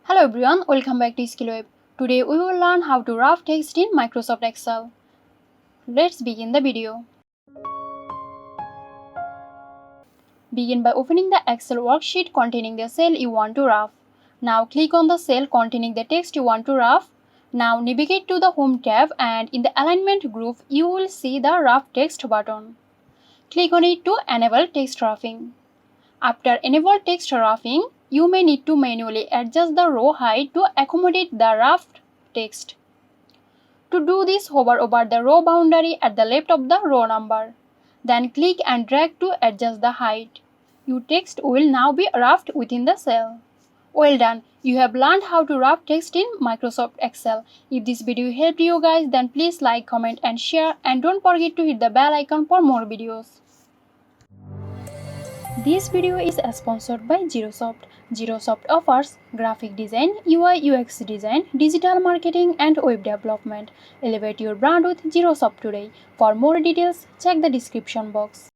Hello everyone, welcome back to Skill Web. Today we will learn how to wrap text in Microsoft Excel. Let's begin the video. Begin by opening the Excel worksheet containing the cell you want to wrap. Now click on the cell containing the text you want to wrap. Now navigate to the Home tab and in the Alignment group you will see the Wrap Text button. Click on it to enable text wrapping. After enable text wrapping, you may need to manually adjust the row height to accommodate the wrapped text. To do this, hover over the row boundary at the left of the row number. Then click and drag to adjust the height. Your text will now be wrapped within the cell. Well done! You have learned how to wrap text in Microsoft Excel. If this video helped you guys, then please like, comment and share, and don't forget to hit the bell icon for more videos. This video is sponsored by Zerosoft. Zerosoft offers graphic design, UI UX design, digital marketing and web development. Elevate your brand with Zerosoft today. For more details, check the description box.